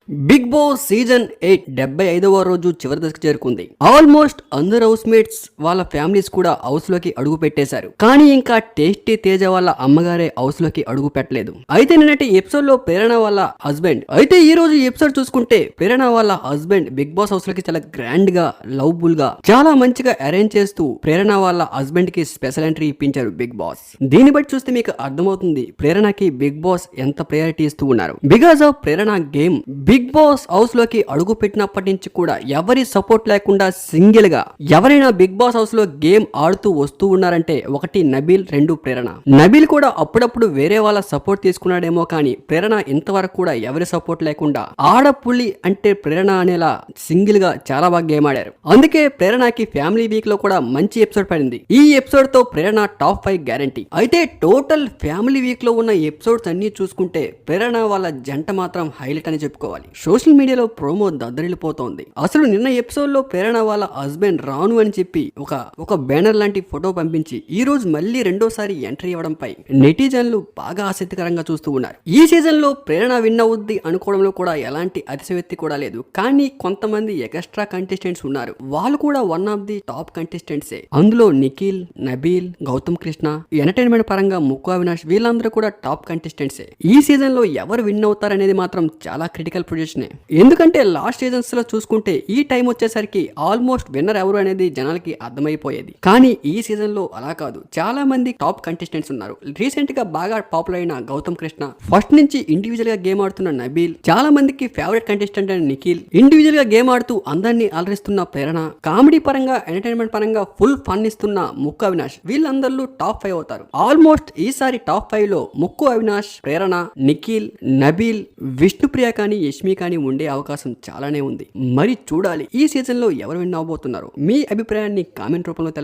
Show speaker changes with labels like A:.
A: Big boss season 8 75వ రోజు చివరి దశకు చేరుకుంది. ఆల్మోస్ట్ అందరు హౌస్ మేట్స్ వాళ్ళ ఫ్యామిలీస్ కూడా హౌస్ లోకి అడుగు పెట్టేశారు. కానీ ఇంకా టేస్టీ తేజ వాళ్ళ అమ్మగారే హౌస్ లోకి అడుగు పెట్టలేదు. అయితే నిన్నటి ఎపిసోడ్ లో ప్రేరణ వాళ్ళ హస్బెండ్ అయితే ఈ రోజు ఎపిసోడ్ చూసుకుంటే ప్రేరణ వాళ్ళ హస్బెండ్ బిగ్ బాస్ హౌస్ లోకి చాలా గ్రాండ్ గా లవ్బుల్ గా చాలా మంచిగా అరేంజ్ చేస్తూ ప్రేరణ వాళ్ళ హస్బెండ్ కి స్పెషల్ ఎంట్రీ ఇప్పించారు బిగ్ బాస్. దీన్ని బట్టి చూస్తే మీకు అర్థమవుతుంది ప్రేరణకి బిగ్ బాస్ ఎంత ప్రయారిటీ ఇస్తూ ఉన్నారు. Because of Prerana game Bigg Boss house లోకి అడుగు పెట్టినప్పటి నుంచి కూడా ఎవరి సపోర్ట్ లేకుండా సింగిల్ గా ఎవరైనా బిగ్ బాస్ హౌస్ లో గేమ్ ఆడుతూ వస్తూ ఉన్నారంటే ఒకటి నబీల్, రెండు ప్రేరణ. నబీల్ కూడా అప్పుడప్పుడు వేరే వాళ్ళ సపోర్ట్ తీసుకున్నాడేమో కానీ ప్రేరణ ఇంతవరకు కూడా ఎవరి సపోర్ట్ లేకుండా ఆడపులి అంటే ప్రేరణ అనేలా సింగిల్ గా చాలా బాగా గేమ్ ఆడారు. అందుకే ప్రేరణకి ఫ్యామిలీ వీక్ లో కూడా మంచి ఎపిసోడ్ పడింది. ఈ ఎపిసోడ్ తో ప్రేరణ టాప్ 5 గ్యారంటీ. అయితే టోటల్ ఫ్యామిలీ వీక్ లో ఉన్న ఎపిసోడ్స్ అన్ని చూసుకుంటే ప్రేరణ వాళ్ళ జంట మాత్రం హైలైట్ అని చెప్పుకోవాలి. సోషల్ మీడియాలో ప్రోమో దద్దరిల్లిపోతోంది. అసలు నిన్న ఎపిసోడ్ లో ప్రేరణ వాళ్ళ హస్బెండ్ రాను అని చెప్పి ఒక బ్యానర్ లాంటి ఫోటో పంపించి ఈ రోజు మళ్ళీ రెండోసారి ఎంట్రీ ఇవ్వడంపై నెటిజన్లు బాగా ఆసక్తికరంగా చూస్తూ ఉన్నారు. ఈ సీజన్ లో ప్రేరణ విన్ అవుద్ది అనుకోవడంలో కూడా ఎలాంటి అతిశయోక్తి కూడా లేదు. కానీ కొంతమంది ఎక్స్ట్రా కంటెస్టెంట్స్ ఉన్నారు. వాళ్ళు కూడా వన్ ఆఫ్ ది టాప్ కంటెస్టెంట్సే. అందులో నిఖిల్, నబీల్, గౌతమ్ కృష్ణ, ఎంటర్టైన్మెంట్ పరంగా ముక్కు అవినాష్ వీళ్ళందరూ కూడా టాప్ కంటెస్టెంట్సే. ఈ సీజన్ లో ఎవరు విన్ అవుతారనేది మాత్రం చాలా క్రిటికల్ పొజిషన్. ఎందుకంటే లాస్ట్ సీజన్స్ లో చూసుకుంటే ఈ టైం వచ్చేసరికి ఆల్మోస్ట్ విన్నర్ ఎవరు అనేది జనాలకి అర్థమైపోయేది. కానీ ఈ సీజన్ లో అలా కాదు. చాలా మంది టాప్ కంటెస్టెంట్స్ ఉన్నారు. రీసెంట్ గా బాగా పాపులర్ అయిన గౌతమ్ కృష్ణ, ఫస్ట్ నుంచి ఇండివిజువల్ గా గేమ్ ఆడుతున్న నబీల్, చాలా మందికి ఫేవరెట్ కంటెస్టెంట్ అయిన నిఖిల్, ఇండివిజువల్ గా గేమ్ ఆడుతూ అందరినీ అలరిస్తున్న ప్రేరణ, కామెడీ పరంగా ఎంటర్టైన్మెంట్ పరంగా ఫుల్ ఫన్ ఇస్తున్న ముక్కు అవినాష్ వీళ్ళందరూ టాప్ 5 అవుతారు. ఆల్మోస్ట్ ఈసారి టాప్ 5 లో ముక్కు అవినాష్, ప్రేరణ, నిఖిల్, నబీల్, విష్ణుప్రియ కానీ యష్మి కానీ ఉండే అవకాశం చాలానే ఉంది. మరి చూడాలి ఈ సీజన్ లో ఎవరు విన్ అవబోతున్నారు. మీ అభిప్రాయాన్ని కామెంట్ రూపంలో తెలపండి.